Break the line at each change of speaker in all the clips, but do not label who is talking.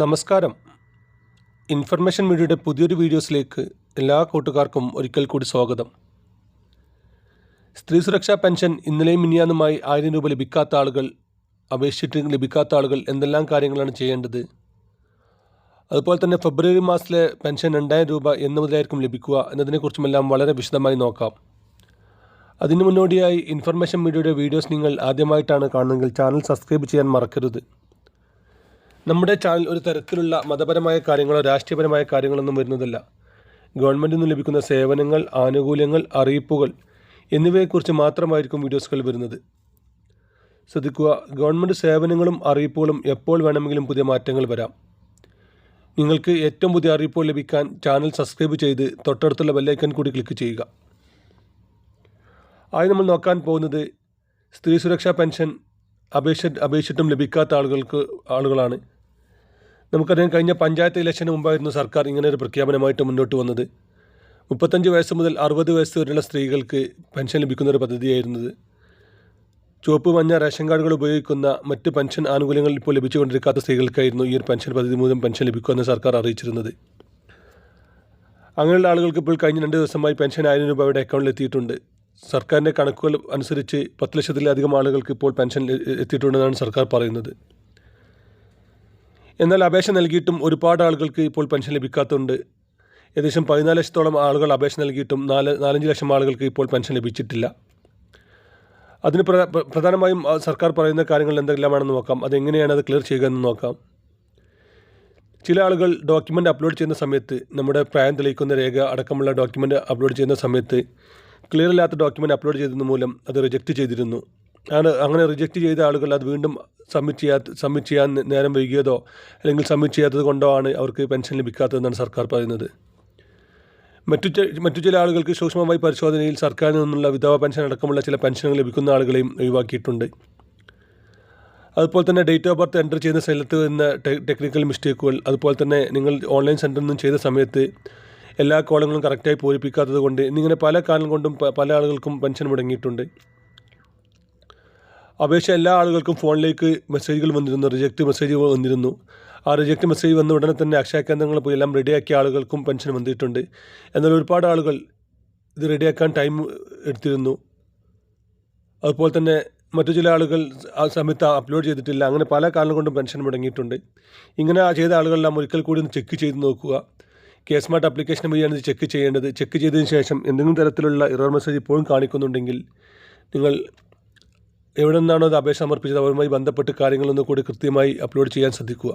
നമസ്കാരം. ഇൻഫർമേഷൻ മീഡിയയുടെ പുതിയൊരു വീഡിയോസിലേക്ക് എല്ലാ കൂട്ടുകാർക്കും ഒരിക്കൽ കൂടി സ്വാഗതം. സ്ത്രീ സുരക്ഷാ പെൻഷൻ ഇന്നലെയും മിനിയാന്നുമായി 1000 രൂപ ലഭിക്കാത്ത ആളുകൾ, അപേക്ഷിച്ചിട്ട് ലഭിക്കാത്ത ആളുകൾ എന്തെല്ലാം കാര്യങ്ങളാണ് ചെയ്യേണ്ടത്? അതുപോലെ തന്നെ ഫെബ്രുവരി മാസത്തിലെ പെൻഷൻ 2000 രൂപ എന്ന് മുതലായിരിക്കും ലഭിക്കുക എന്നതിനെക്കുറിച്ചുമെല്ലാം വളരെ വിശദമായി നോക്കാം. അതിനു മുന്നോടിയായി ഇൻഫർമേഷൻ മീഡിയയുടെ വീഡിയോസ് നിങ്ങൾ ആദ്യമായിട്ടാണ് കാണുന്നതെങ്കിൽ ചാനൽ സബ്സ്ക്രൈബ് ചെയ്യാൻ മറക്കരുത്. നമ്മുടെ ചാനൽ ഒരു തരത്തിലുള്ള മതപരമായ കാര്യങ്ങളോ രാഷ്ട്രീയപരമായ കാര്യങ്ങളൊന്നും വരുന്നതല്ല. ഗവൺമെൻറ്റിൽ നിന്ന് ലഭിക്കുന്ന സേവനങ്ങൾ, ആനുകൂല്യങ്ങൾ, അറിയിപ്പുകൾ എന്നിവയെക്കുറിച്ച് മാത്രമായിരിക്കും വീഡിയോസുകൾ വരുന്നത്. ശ്രദ്ധിക്കുക, ഗവൺമെൻറ് സേവനങ്ങളും അറിയിപ്പുകളും എപ്പോൾ വേണമെങ്കിലും പുതിയ മാറ്റങ്ങൾ വരാം. നിങ്ങൾക്ക് ഏറ്റവും പുതിയ അറിയിപ്പുകൾ ലഭിക്കാൻ ചാനൽ സബ്സ്ക്രൈബ് ചെയ്ത് തൊട്ടടുത്തുള്ള ബെല്ലൈക്കൺ കൂടി ക്ലിക്ക് ചെയ്യുക. ആയി നമ്മൾ നോക്കാൻ പോകുന്നത് സ്ത്രീ സുരക്ഷാ പെൻഷൻ അപേക്ഷിച്ചിട്ടും ലഭിക്കാത്ത ആളുകളാണ്. നമുക്കറിയാം, കഴിഞ്ഞ പഞ്ചായത്ത് ഇലക്ഷന് മുമ്പായിരുന്നു സർക്കാർ ഇങ്ങനെ ഒരു പ്രഖ്യാപനമായിട്ട് മുന്നോട്ട് വന്നത്. 35 വയസ്സ് മുതൽ 60 വയസ്സ് വരെയുള്ള സ്ത്രീകൾക്ക് പെൻഷൻ ലഭിക്കുന്ന ഒരു പദ്ധതിയായിരുന്നത്. ചുവപ്പ് മഞ്ഞ റേഷൻ കാർഡുകൾ ഉപയോഗിക്കുന്ന മറ്റ് പെൻഷൻ ആനുകൂല്യങ്ങൾ ഇപ്പോൾ ലഭിച്ചുകൊണ്ടിരിക്കാത്ത സ്ത്രീകൾക്കായിരുന്നു ഈ ഒരു പെൻഷൻ പദ്ധതി മൂലം പെൻഷൻ ലഭിക്കുമെന്ന് സർക്കാർ അറിയിച്ചിരുന്നത്. അങ്ങനെയുള്ള ആളുകൾക്ക് ഇപ്പോൾ കഴിഞ്ഞ 2 ദിവസമായി പെൻഷൻ 1000 രൂപ അവരുടെ അക്കൗണ്ടിൽ എത്തിയിട്ടുണ്ട്. സർക്കാരിൻ്റെ കണക്കുകൾ അനുസരിച്ച് 10 ലക്ഷത്തിലധികം ആളുകൾക്ക് ഇപ്പോൾ പെൻഷൻ എത്തിയിട്ടുണ്ടെന്നാണ് സർക്കാർ പറയുന്നത്. എന്നാൽ അപേക്ഷ നൽകിയിട്ടും ഒരുപാട് ആളുകൾക്ക് ഇപ്പോൾ പെൻഷൻ ലഭിക്കാത്തതുണ്ട്. ഏകദേശം 14 ലക്ഷത്തോളം ആളുകൾ അപേക്ഷ നൽകിയിട്ടും 4-5 ലക്ഷം ആളുകൾക്ക് ഇപ്പോൾ പെൻഷൻ ലഭിച്ചിട്ടില്ല. അതിന് പ്രധാനമായും സർക്കാർ പറയുന്ന കാര്യങ്ങൾ എന്തെല്ലാമാണെന്ന് നോക്കാം. അതെങ്ങനെയാണ് അത് ക്ലിയർ ചെയ്യുക എന്ന് നോക്കാം. ചില ആളുകൾ ഡോക്യുമെൻ്റ് അപ്ലോഡ് ചെയ്യുന്ന സമയത്ത്, നമ്മുടെ പ്രായം തെളിയിക്കുന്ന രേഖ അടക്കമുള്ള ഡോക്യുമെൻ്റ് അപ്ലോഡ് ചെയ്യുന്ന സമയത്ത് ക്ലിയർ ഇല്ലാത്ത ഡോക്യുമെൻ്റ് അപ്ലോഡ് ചെയ്തത് മൂലം അത് റിജക്റ്റ് ചെയ്തിരുന്നു. അങ്ങനെ റിജക്റ്റ് ചെയ്ത ആളുകൾ അത് വീണ്ടും സബ്മിറ്റ് ചെയ്യാൻ നേരം വൈകിയതോ അല്ലെങ്കിൽ സബ്മിറ്റ് ചെയ്യാത്തത് കൊണ്ടോ ആണ് അവർക്ക് പെൻഷൻ ലഭിക്കാത്തതെന്നാണ് സർക്കാർ പറയുന്നത്. മറ്റു ചില ആളുകൾക്ക് സൂക്ഷ്മമായി പരിശോധനയിൽ സർക്കാരിൽ നിന്നുള്ള വിധവ പെൻഷൻ അടക്കമുള്ള ചില പെൻഷനുകൾ ലഭിക്കുന്ന ആളുകളെയും ഒഴിവാക്കിയിട്ടുണ്ട്. അതുപോലെ തന്നെ ഡേറ്റ് ഓഫ് ബർത്ത് എൻ്റർ ചെയ്യുന്ന സ്ഥലത്ത് വരുന്ന ടെക്നിക്കൽ മിസ്റ്റേക്കുകൾ, അതുപോലെ തന്നെ നിങ്ങൾ ഓൺലൈൻ സെൻറ്ററിൽ നിന്നും ചെയ്ത സമയത്ത് എല്ലാ കോളങ്ങളും കറക്റ്റായി പൂരിപ്പിക്കാത്തത് കൊണ്ട് എന്നിങ്ങനെ പല കാരണം കൊണ്ടും പല ആളുകൾക്കും പെൻഷൻ മുടങ്ങിയിട്ടുണ്ട്. അപേക്ഷ എല്ലാ ആളുകൾക്കും ഫോണിലേക്ക് മെസ്സേജുകൾ വന്നിരുന്നു, റിജക്റ്റ് മെസ്സേജുകൾ വന്നിരുന്നു. ആ റിജക്റ്റ് മെസ്സേജ് വന്ന ഉടനെ തന്നെ അക്ഷയ കേന്ദ്രങ്ങൾ പോയി എല്ലാം റെഡിയാക്കിയ ആളുകൾക്കും പെൻഷൻ വന്നിട്ടുണ്ട്. എന്നാൽ ഒരുപാട് ആളുകൾ ഇത് റെഡിയാക്കാൻ ടൈം എടുത്തിരുന്നു. അതുപോലെ തന്നെ മറ്റു ചില ആളുകൾ ആ സമയത്ത് അപ്ലോഡ് ചെയ്തിട്ടില്ല. അങ്ങനെ പല കാരണം കൊണ്ടും പെൻഷൻ മുടങ്ങിയിട്ടുണ്ട്. ഇങ്ങനെ ചെയ്ത ആളുകളെല്ലാം ഒരിക്കൽ കൂടി ഒന്ന് ചെക്ക് ചെയ്ത് നോക്കുക. കെ-സ്മാർട്ട് ആപ്ലിക്കേഷൻ വഴിയാണ് ഇത് ചെക്ക് ചെയ്യേണ്ടത്. ചെക്ക് ചെയ്തതിന് ശേഷം എന്തെങ്കിലും തരത്തിലുള്ള എറർ മെസ്സേജ് ഇപ്പോഴും കാണിക്കുന്നുണ്ടെങ്കിൽ നിങ്ങൾ എവിടെ നിന്നാണോ അത് അപേക്ഷ സമർപ്പിച്ചത് അവരുമായി ബന്ധപ്പെട്ട് കാര്യങ്ങളൊന്നും കൂടി കൃത്യമായി അപ്ലോഡ് ചെയ്യാൻ ശ്രദ്ധിക്കുക.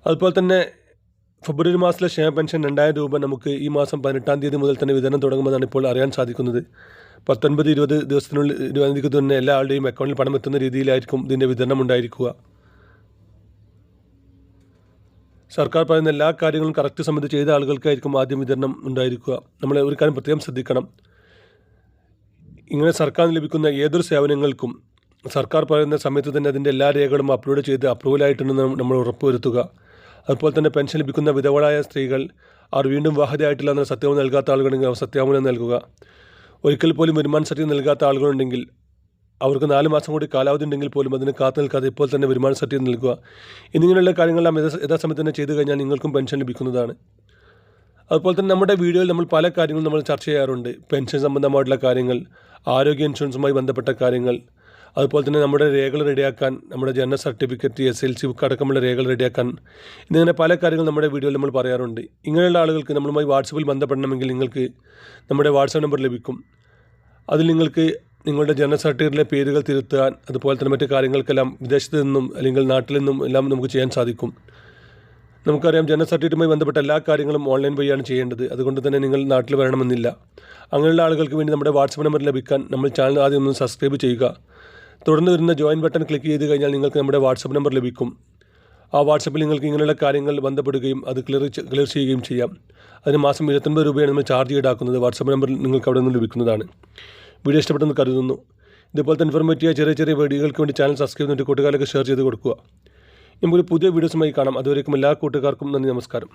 അതുപോലെ തന്നെ ഫെബ്രുവരി മാസത്തിലെ ക്ഷേമ പെൻഷൻ 2000 രൂപ നമുക്ക് ഈ മാസം 18-ാം തീയതി മുതൽ തന്നെ വിതരണം തുടങ്ങുമെന്നാണ് ഇപ്പോൾ അറിയാൻ സാധിക്കുന്നത്. 19-20 ദിവസത്തിനുള്ളിൽ തന്നെ എല്ലാ ആളുടെയും അക്കൗണ്ടിൽ പണം എത്തുന്ന രീതിയിലായിരിക്കും ഇതിൻ്റെ വിതരണം ഉണ്ടായിരിക്കുക. സർക്കാർ പറയുന്ന എല്ലാ കാര്യങ്ങളും കറക്റ്റ് സമയത്ത് ചെയ്ത ആളുകൾക്കായിരിക്കും ആദ്യം വിതരണം ഉണ്ടായിരിക്കുക. നമ്മൾ ഒരു കാര്യം പ്രത്യേകം ശ്രദ്ധിക്കണം. ഇങ്ങനെ സർക്കാരിന് ലഭിക്കുന്ന ഏതൊരു സേവനങ്ങൾക്കും സർക്കാർ പറയുന്ന സമയത്ത് തന്നെ അതിൻ്റെ എല്ലാ രേഖകളും അപ്ലോഡ് ചെയ്ത് അപ്രൂവലായിട്ടുണ്ടെന്ന് നമ്മൾ ഉറപ്പുവരുത്തുക. അതുപോലെ തന്നെ പെൻഷൻ ലഭിക്കുന്ന വിധവകളായ സ്ത്രീകൾ അവർ വീണ്ടും വിവാഹിതയായിട്ടില്ല എന്ന സത്യവാങ്മൂലം നൽകാത്ത ആളുകളുണ്ടെങ്കിൽ അവർ സത്യവാങ്മൂലം നൽകുക. ഒരിക്കൽ പോലും വരുമാന സർട്ടിഫിക്കറ്റ് നൽകാത്ത ആളുകളുണ്ടെങ്കിൽ അവർക്ക് 4 മാസം കൂടി കാലാവധി ഉണ്ടെങ്കിൽ പോലും അതിന് കാത്തു നിൽക്കാതെ ഇപ്പോൾ തന്നെ വരുമാന സർട്ടിഫിക്കറ്റ് നൽകുക. എന്നിങ്ങനെയുള്ള കാര്യങ്ങളെല്ലാം യഥാസമയത്ത് തന്നെ ചെയ്തു കഴിഞ്ഞാൽ നിങ്ങൾക്കും പെൻഷൻ ലഭിക്കുന്നതാണ്. അതുപോലെ തന്നെ നമ്മുടെ വീഡിയോയിൽ നമ്മൾ പല കാര്യങ്ങളും നമ്മൾ ചർച്ച ചെയ്യാറുണ്ട്. പെൻഷൻ സംബന്ധമായിട്ടുള്ള കാര്യങ്ങൾ, ആരോഗ്യ ഇൻഷുറൻസുമായി ബന്ധപ്പെട്ട കാര്യങ്ങൾ, അതുപോലെ തന്നെ നമ്മുടെ രേഖകൾ റെഡിയാക്കാൻ, നമ്മുടെ ജനന സർട്ടിഫിക്കറ്റ്, SLC ബുക്ക് അടക്കമുള്ള രേഖകൾ റെഡിയാക്കാൻ, എന്നിങ്ങനെ പല കാര്യങ്ങൾ നമ്മുടെ വീഡിയോയിൽ നമ്മൾ പറയാറുണ്ട്. ഇങ്ങനെയുള്ള ആളുകൾക്ക് നമ്മളുമായി വാട്സപ്പിൽ ബന്ധപ്പെടണമെങ്കിൽ നിങ്ങൾക്ക് നമ്മുടെ വാട്സപ്പ് നമ്പർ ലഭിക്കും. അതിൽ നിങ്ങൾക്ക് നിങ്ങളുടെ ജനന സർട്ടിഫിക്കറ്റിലെ പേരുകൾ തിരുത്താൻ, അതുപോലെ തന്നെ മറ്റു കാര്യങ്ങൾക്കെല്ലാം വിദേശത്ത് നിന്നും അല്ലെങ്കിൽ നാട്ടിൽ നിന്നും എല്ലാം നമുക്ക് ചെയ്യാൻ സാധിക്കും. നമുക്കറിയാം, ജനന സർട്ടിഫിക്കറ്റുമായി ബന്ധപ്പെട്ട എല്ലാ കാര്യങ്ങളും ഓൺലൈൻ വഴിയാണ് ചെയ്യേണ്ടത്. അതുകൊണ്ട് തന്നെ നിങ്ങൾ നാട്ടിൽ വരണമെന്നില്ല. അങ്ങനെയുള്ള ആളുകൾക്ക് വേണ്ടി നമ്മുടെ വാട്സപ്പ് നമ്പർ ലഭിക്കാൻ നമ്മൾ ചാനൽ ആദ്യം ഒന്ന് സബ്സ്ക്രൈബ് ചെയ്യുക. തുടർന്ന് വരുന്ന ജോയിൻ ബട്ടൺ ക്ലിക്ക് ചെയ്ത് കഴിഞ്ഞാൽ നിങ്ങൾക്ക് നമ്മുടെ വാട്സപ്പ് നമ്പർ ലഭിക്കും. ആ വാട്സപ്പിൽ നിങ്ങൾക്ക് ഇങ്ങനെയുള്ള കാര്യങ്ങൾ ബന്ധപ്പെടുകയും അത് ക്ലിയർ ചെയ്യുകയും ചെയ്യാം. അതിന് മാസം 29 രൂപയാണ് നമ്മൾ ചാർജ് ഈടാക്കുന്നത്. വാട്സപ്പ് നമ്പർ നിങ്ങൾക്ക് അവിടെ നിന്ന് ലഭിക്കുന്നതാണ്. വീഡിയോ ഇഷ്ടപ്പെട്ടെന്ന് കരുതുന്നു. ഇതുപോലത്തെ ഇൻഫോർമേറ്റീവ് ചെറിയ വീഡിയോകൾക്ക് വേണ്ടി ചാനൽ സബ്സ്ക്രൈബ് ചെയ്തിട്ട് കൂട്ടുകാർക്ക് ഷെയർ ചെയ്ത് കൊടുക്കുക. നമുക്ക് പുതിയ വീഡിയോസുമായി കാണാം. അതുവരേക്കും എല്ലാ കൂട്ടുകാർക്കും നന്ദി, നമസ്കാരം.